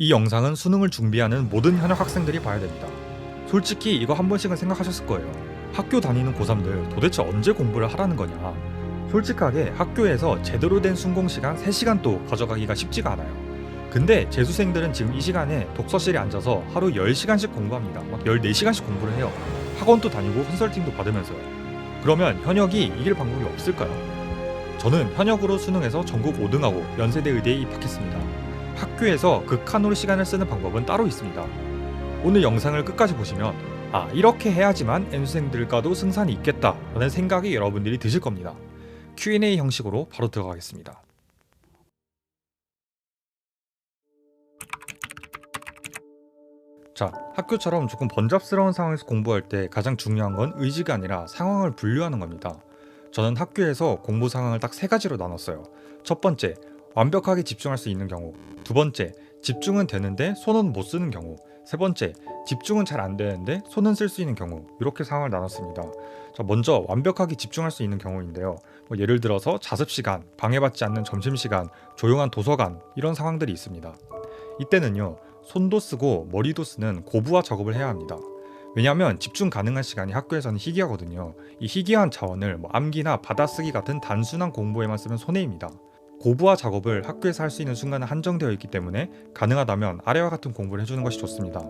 이 영상은 수능을 준비하는 모든 현역 학생들이 봐야 됩니다. 솔직히 이거 한 번씩은 생각하셨을 거예요. 학교 다니는 고3들 도대체 언제 공부를 하라는 거냐. 솔직하게 학교에서 제대로 된 순공시간 3시간도 가져가기가 쉽지가 않아요. 근데 재수생들은 지금 이 시간에 독서실에 앉아서 하루 10시간씩 공부합니다. 막 14시간씩 공부를 해요. 학원도 다니고 컨설팅도 받으면서요. 그러면 현역이 이길 방법이 없을까요? 저는 현역으로 수능에서 전국 5등하고 연세대 의대에 입학했습니다. 학교에서 극한으로 시간을 쓰는 방법은 따로 있습니다. 오늘 영상을 끝까지 보시면 이렇게 해야지만 N수생들과도 승산이 있겠다 라는 생각이 여러분들이 드실 겁니다. Q&A 형식으로 바로 들어가겠습니다. 자, 학교처럼 조금 번잡스러운 상황에서 공부할 때 가장 중요한 건 의지가 아니라 상황을 분류하는 겁니다. 저는 학교에서 공부 상황을 딱 3가지로 나눴어요. 첫 번째, 완벽하게 집중할 수 있는 경우. 두 번째, 집중은 되는데 손은 못 쓰는 경우. 세 번째, 집중은 잘 안 되는데 손은 쓸 수 있는 경우. 이렇게 상황을 나눴습니다. 자, 먼저 완벽하게 집중할 수 있는 경우인데요. 예를 들어서 자습시간, 방해받지 않는 점심시간, 조용한 도서관 이런 상황들이 있습니다. 이때는요, 손도 쓰고 머리도 쓰는 고부화 작업을 해야 합니다. 왜냐하면 집중 가능한 시간이 학교에서는 희귀하거든요. 이 희귀한 자원을 암기나 받아쓰기 같은 단순한 공부에만 쓰면 손해입니다. 고부화 작업을 학교에서 할 수 있는 순간은 한정되어 있기 때문에 가능하다면 아래와 같은 공부를 해주는 것이 좋습니다.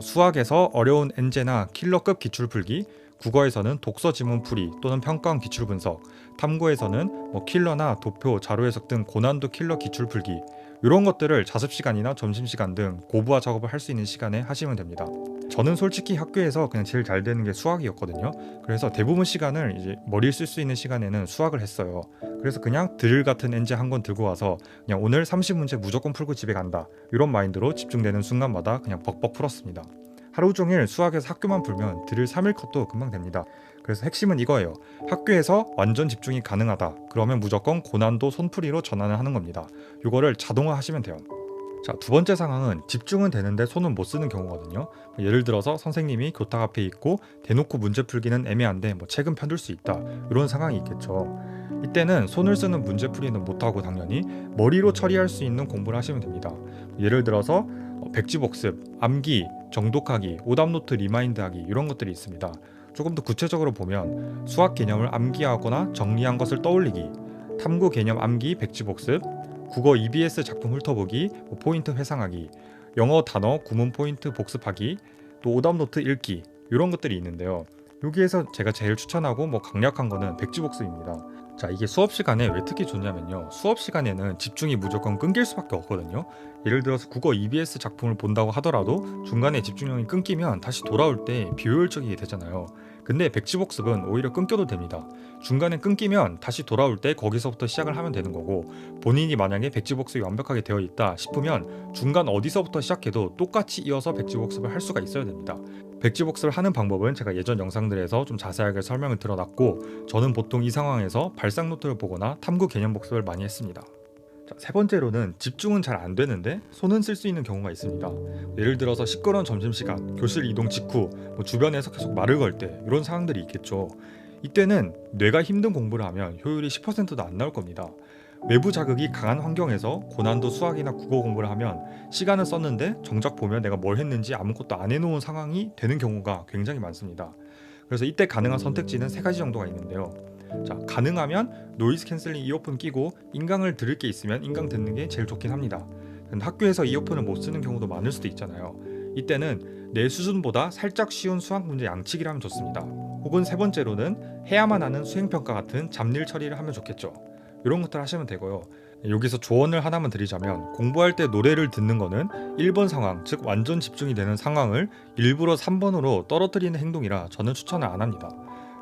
수학에서 어려운 엔제나 킬러급 기출풀기, 국어에서는 독서 지문 풀이 또는 평가원 기출 분석, 탐구에서는 킬러나 도표, 자료 해석 등 고난도 킬러 기출 풀기, 이런 것들을 자습시간이나 점심시간 등 고부화 작업을 할 수 있는 시간에 하시면 됩니다. 저는 솔직히 학교에서 그냥 제일 잘 되는 게 수학이었거든요. 그래서 대부분 시간을 이제 머리를 쓸 수 있는 시간에는 수학을 했어요. 그래서 그냥 드릴 같은 엔제 한 권 들고 와서 그냥 오늘 30문제 무조건 풀고 집에 간다, 이런 마인드로 집중되는 순간마다 그냥 벅벅 풀었습니다. 하루 종일 수학에서 학교만 풀면 드릴 3일 컷도 금방 됩니다. 그래서 핵심은 이거예요. 학교에서 완전 집중이 가능하다, 그러면 무조건 고난도 손풀이로 전환을 하는 겁니다. 이거를 자동화 하시면 돼요. 자, 두 번째 상황은 집중은 되는데 손은 못 쓰는 경우거든요. 예를 들어서 선생님이 교탁 앞에 있고 대놓고 문제 풀기는 애매한데 책은 펴둘 수 있다, 이런 상황이 있겠죠. 이때는 손을 쓰는 문제 풀이는 못하고 당연히 머리로 처리할 수 있는 공부를 하시면 됩니다. 예를 들어서 백지복습, 암기, 정독하기, 오답노트 리마인드하기, 이런 것들이 있습니다. 조금 더 구체적으로 보면 수학 개념을 암기하거나 정리한 것을 떠올리기, 탐구 개념 암기, 백지복습, 국어 EBS 작품 훑어보기, 포인트 회상하기, 영어 단어 구문 포인트 복습하기, 또 오답노트 읽기, 이런 것들이 있는데요. 여기에서 제가 제일 추천하고 강력한 거는 백지복습입니다. 자, 이게 수업 시간에 왜 특히 좋냐면요, 수업 시간에는 집중이 무조건 끊길 수밖에 없거든요. 예를 들어서 국어 EBS 작품을 본다고 하더라도 중간에 집중력이 끊기면 다시 돌아올 때 비효율적이게 되잖아요. 근데 백지복습은 오히려 끊겨도 됩니다. 중간에 끊기면 다시 돌아올 때 거기서부터 시작을 하면 되는 거고, 본인이 만약에 백지복습이 완벽하게 되어 있다 싶으면 중간 어디서부터 시작해도 똑같이 이어서 백지복습을 할 수가 있어야 됩니다. 백지복습을 하는 방법은 제가 예전 영상들에서 좀 자세하게 설명을 드려놨고, 저는 보통 이 상황에서 발상노트를 보거나 탐구 개념 복습을 많이 했습니다. 자, 세 번째로는 집중은 잘 안 되는데 손은 쓸 수 있는 경우가 있습니다. 예를 들어서 시끄러운 점심시간, 교실 이동 직후, 주변에서 계속 말을 걸 때, 이런 상황들이 있겠죠. 이때는 뇌가 힘든 공부를 하면 효율이 10%도 안 나올 겁니다. 외부 자극이 강한 환경에서 고난도 수학이나 국어 공부를 하면 시간을 썼는데 정작 보면 내가 뭘 했는지 아무것도 안 해놓은 상황이 되는 경우가 굉장히 많습니다. 그래서 이때 가능한 선택지는 3가지 정도가 있는데요. 자, 가능하면 노이즈 캔슬링 이어폰 끼고 인강을 들을 게 있으면 인강 듣는 게 제일 좋긴 합니다. 근데 학교에서 이어폰을 못 쓰는 경우도 많을 수도 있잖아요. 이때는 내 수준보다 살짝 쉬운 수학 문제 양치기를 하면 좋습니다. 혹은 세 번째로는 해야만 하는 수행평가 같은 잡일 처리를 하면 좋겠죠. 이런 것들 하시면 되고요. 여기서 조언을 하나만 드리자면, 공부할 때 노래를 듣는 거는 1번 상황, 즉 완전 집중이 되는 상황을 일부러 3번으로 떨어뜨리는 행동이라 저는 추천을 안 합니다.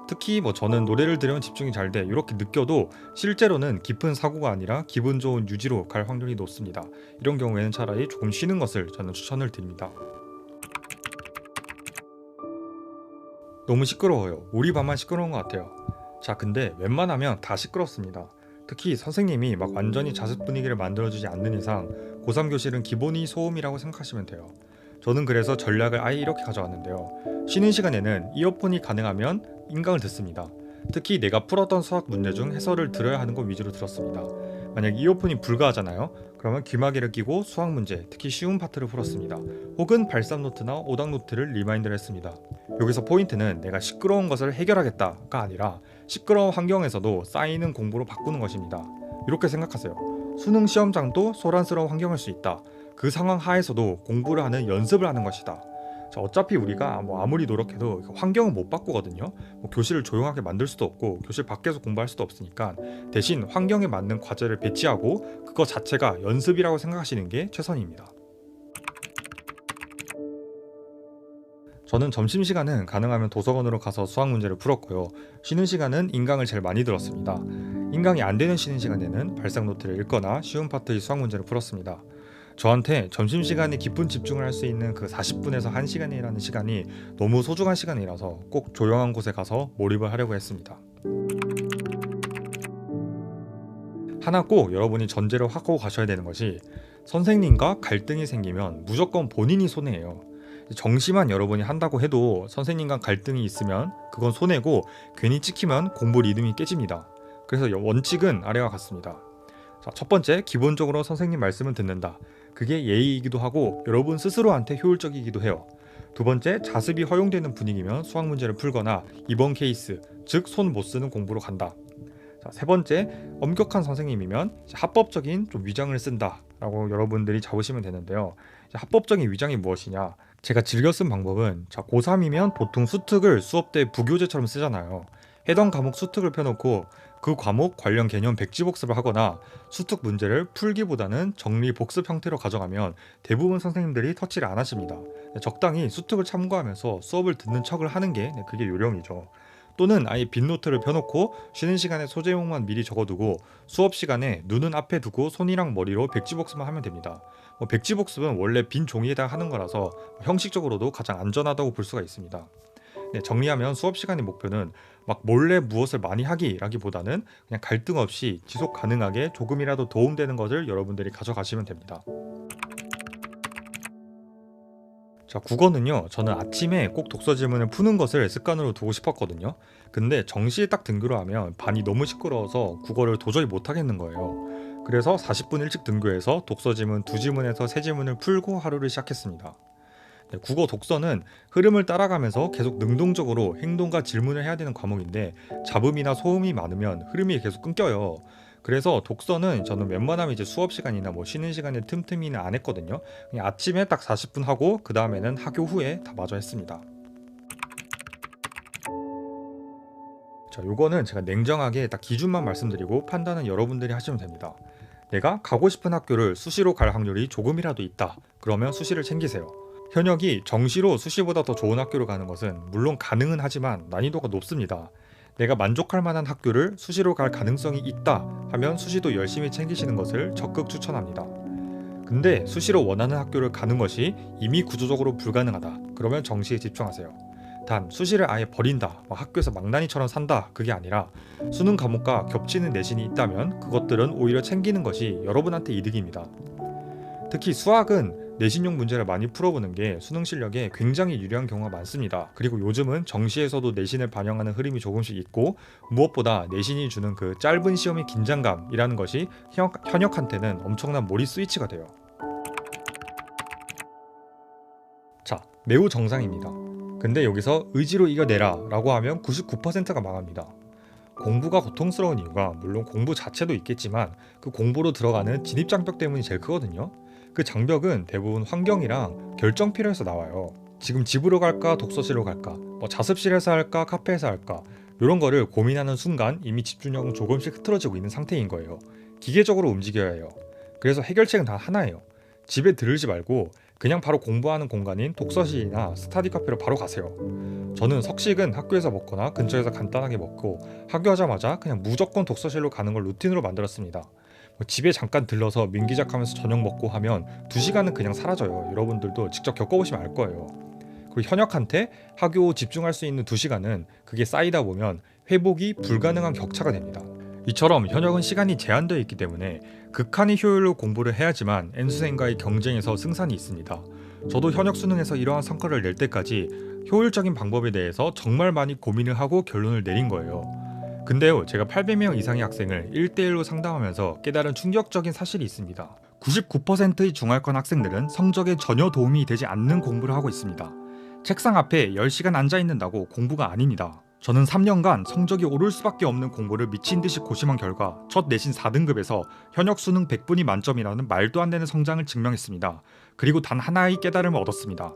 특히 저는 노래를 들으면 집중이 잘 돼, 이렇게 느껴도 실제로는 깊은 사고가 아니라 기분 좋은 유지로 갈 확률이 높습니다. 이런 경우에는 차라리 조금 쉬는 것을 저는 추천을 드립니다. 너무 시끄러워요. 우리 반만 시끄러운 것 같아요. 자, 근데 웬만하면 다 시끄럽습니다. 특히 선생님이 완전히 자습 분위기를 만들어주지 않는 이상 고3 교실은 기본이 소음이라고 생각하시면 돼요. 저는 그래서 전략을 아예 이렇게 가져왔는데요. 쉬는 시간에는 이어폰이 가능하면 인강을 듣습니다. 특히 내가 풀었던 수학 문제 중 해설을 들어야 하는 것 위주로 들었습니다. 만약 이어폰이 불가하잖아요. 그러면 귀마개를 끼고 수학 문제, 특히 쉬운 파트를 풀었습니다. 혹은 발산 노트나 오답 노트를 리마인드를 했습니다. 여기서 포인트는 내가 시끄러운 것을 해결하겠다가 아니라 시끄러운 환경에서도 쌓이는 공부로 바꾸는 것입니다. 이렇게 생각하세요. 수능 시험장도 소란스러운 환경일 수 있다. 그 상황 하에서도 공부를 하는 연습을 하는 것이다. 자, 어차피 우리가 아무리 노력해도 환경은 못 바꾸거든요. 교실을 조용하게 만들 수도 없고 교실 밖에서 공부할 수도 없으니까 대신 환경에 맞는 과제를 배치하고 그거 자체가 연습이라고 생각하시는 게 최선입니다. 저는 점심시간은 가능하면 도서관으로 가서 수학 문제를 풀었고요. 쉬는 시간은 인강을 제일 많이 들었습니다. 인강이 안 되는 쉬는 시간에는 발상 노트를 읽거나 쉬운 파트의 수학 문제를 풀었습니다. 저한테 점심시간에 깊은 집중을 할 수 있는 그 40분에서 1시간이라는 시간이 너무 소중한 시간이라서 꼭 조용한 곳에 가서 몰입을 하려고 했습니다. 하나 꼭 여러분이 전제를 하고 가셔야 되는 것이 선생님과 갈등이 생기면 무조건 본인이 손해예요. 정시만 여러분이 한다고 해도 선생님과 갈등이 있으면 그건 손해고 괜히 찍히면 공부 리듬이 깨집니다. 그래서 원칙은 아래와 같습니다. 자, 첫 번째, 기본적으로 선생님 말씀은 듣는다. 그게 예의이기도 하고 여러분 스스로한테 효율적이기도 해요. 두 번째, 자습이 허용되는 분위기면 수학 문제를 풀거나 이번 케이스, 즉 손 못 쓰는 공부로 간다. 자, 세 번째, 엄격한 선생님이면 합법적인 좀 위장을 쓴다 라고 여러분들이 잡으시면 되는데요. 합법적인 위장이 무엇이냐, 제가 즐겨 쓴 방법은 고3이면 보통 수특을 수업 때 부교재처럼 쓰잖아요. 해당 과목 수특을 펴놓고 그 과목 관련 개념 백지 복습을 하거나 수특 문제를 풀기보다는 정리 복습 형태로 가져가면 대부분 선생님들이 터치를 안 하십니다. 적당히 수특을 참고하면서 수업을 듣는 척을 하는 게 그게 요령이죠. 또는 아예 빈 노트를 펴놓고 쉬는 시간에 소제목만 미리 적어두고 수업 시간에 눈은 앞에 두고 손이랑 머리로 백지 복습만 하면 됩니다. 백지 복습은 원래 빈 종이에다 하는 거라서 형식적으로도 가장 안전하다고 볼 수가 있습니다. 네, 정리하면 수업 시간의 목표는 막 몰래 무엇을 많이 하기라기보다는 그냥 갈등 없이 지속 가능하게 조금이라도 도움되는 것을 여러분들이 가져가시면 됩니다. 자, 국어는요, 저는 아침에 꼭 독서 지문을 푸는 것을 습관으로 두고 싶었거든요. 근데 정시에 딱 등교를 하면 반이 너무 시끄러워서 국어를 도저히 못하겠는 거예요. 그래서 40분 일찍 등교해서 독서 지문 2지문에서 3지문을 풀고 하루를 시작했습니다. 네, 국어 독서는 흐름을 따라가면서 계속 능동적으로 행동과 질문을 해야 되는 과목인데 잡음이나 소음이 많으면 흐름이 계속 끊겨요. 그래서 독서는 저는 웬만하면 이제 수업 시간이나 쉬는 시간에 틈틈이는 안 했거든요. 그냥 아침에 딱 40분 하고 그 다음에는 학교 후에 다 마저 했습니다. 자, 요거는 제가 냉정하게 딱 기준만 말씀드리고 판단은 여러분들이 하시면 됩니다. 내가 가고 싶은 학교를 수시로 갈 확률이 조금이라도 있다. 그러면 수시를 챙기세요. 현역이 정시로 수시보다 더 좋은 학교로 가는 것은 물론 가능은 하지만 난이도가 높습니다. 내가 만족할 만한 학교를 수시로 갈 가능성이 있다 하면 수시도 열심히 챙기시는 것을 적극 추천합니다. 근데 수시로 원하는 학교를 가는 것이 이미 구조적으로 불가능하다. 그러면 정시에 집중하세요. 단 수시를 아예 버린다, 학교에서 망나니처럼 산다, 그게 아니라 수능 과목과 겹치는 내신이 있다면 그것들은 오히려 챙기는 것이 여러분한테 이득입니다. 특히 수학은 내신용 문제를 많이 풀어보는 게 수능 실력에 굉장히 유리한 경우가 많습니다. 그리고 요즘은 정시에서도 내신을 반영하는 흐름이 조금씩 있고 무엇보다 내신이 주는 그 짧은 시험의 긴장감이라는 것이 현역한테는 엄청난 몰입 스위치가 돼요. 자, 매우 정상입니다. 근데 여기서 의지로 이겨내라 라고 하면 99%가 망합니다. 공부가 고통스러운 이유가 물론 공부 자체도 있겠지만 그 공부로 들어가는 진입장벽 때문이 제일 크거든요. 그 장벽은 대부분 환경이랑 결정필요해서 나와요. 지금 집으로 갈까 독서실로 갈까, 자습실에서 할까 카페에서 할까, 이런 거를 고민하는 순간 이미 집중력은 조금씩 흐트러지고 있는 상태인 거예요. 기계적으로 움직여야 해요. 그래서 해결책은 단 하나예요. 집에 들르지 말고 그냥 바로 공부하는 공간인 독서실이나 스터디 카페로 바로 가세요. 저는 석식은 학교에서 먹거나 근처에서 간단하게 먹고 학교하자마자 그냥 무조건 독서실로 가는 걸 루틴으로 만들었습니다. 집에 잠깐 들러서 민기작하면서 저녁 먹고 하면 2시간은 그냥 사라져요. 여러분들도 직접 겪어보시면 알 거예요. 그리고 현역한테 학교 집중할 수 있는 2시간은 그게 쌓이다 보면 회복이 불가능한 격차가 됩니다. 이처럼 현역은 시간이 제한되어 있기 때문에 극한의 효율로 공부를 해야지만 N수생과의 경쟁에서 승산이 있습니다. 저도 현역 수능에서 이러한 성과를 낼 때까지 효율적인 방법에 대해서 정말 많이 고민을 하고 결론을 내린 거예요. 근데요, 제가 800명 이상의 학생을 1대1로 상담하면서 깨달은 충격적인 사실이 있습니다. 99%의 중하위권 학생들은 성적에 전혀 도움이 되지 않는 공부를 하고 있습니다. 책상 앞에 10시간 앉아 있는다고 공부가 아닙니다. 저는 3년간 성적이 오를 수밖에 없는 공부를 미친 듯이 고심한 결과 첫 내신 4등급에서 현역 수능 100분이 만점이라는 말도 안 되는 성장을 증명했습니다. 그리고 단 하나의 깨달음을 얻었습니다.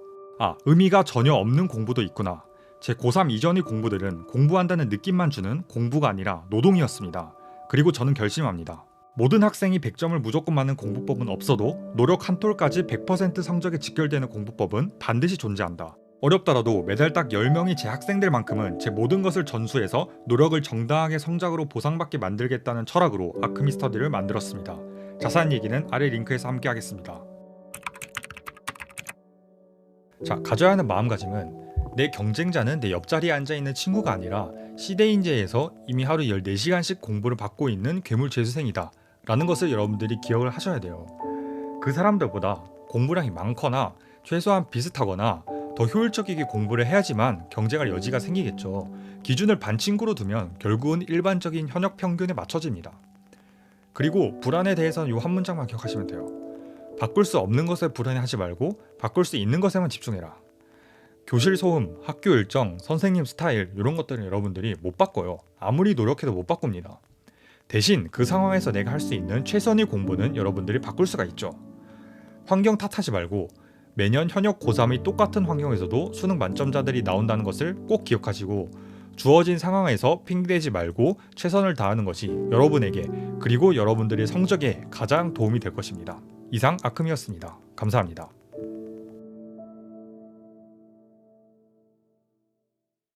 의미가 전혀 없는 공부도 있구나. 제 고3 이전의 공부들은 공부한다는 느낌만 주는 공부가 아니라 노동이었습니다. 그리고 저는 결심합니다. 모든 학생이 100점을 무조건 맞는 공부법은 없어도 노력 한 톨까지 100% 성적에 직결되는 공부법은 반드시 존재한다. 어렵더라도 매달 딱 10명이 제 학생들만큼은 제 모든 것을 전수해서 노력을 정당하게 성적으로 보상받게 만들겠다는 철학으로 아크미스터디를 만들었습니다. 자세한 얘기는 아래 링크에서 함께 하겠습니다. 자, 가져야 하는 마음가짐은 내 경쟁자는 내 옆자리에 앉아있는 친구가 아니라 시대인재에서 이미 하루 14시간씩 공부를 받고 있는 괴물재수생이다 라는 것을 여러분들이 기억을 하셔야 돼요. 그 사람들보다 공부량이 많거나 최소한 비슷하거나 더 효율적이게 공부를 해야지만 경쟁할 여지가 생기겠죠. 기준을 반 친구로 두면 결국은 일반적인 현역 평균에 맞춰집니다. 그리고 불안에 대해서는 이 한 문장만 기억하시면 돼요. 바꿀 수 없는 것에 불안해하지 말고 바꿀 수 있는 것에만 집중해라. 교실 소음, 학교 일정, 선생님 스타일 이런 것들은 여러분들이 못 바꿔요. 아무리 노력해도 못 바꿉니다. 대신 그 상황에서 내가 할 수 있는 최선의 공부는 여러분들이 바꿀 수가 있죠. 환경 탓하지 말고 매년 현역 고3이 똑같은 환경에서도 수능 만점자들이 나온다는 것을 꼭 기억하시고 주어진 상황에서 핑계대지 말고 최선을 다하는 것이 여러분에게 그리고 여러분들의 성적에 가장 도움이 될 것입니다. 이상 아크미였습니다. 감사합니다.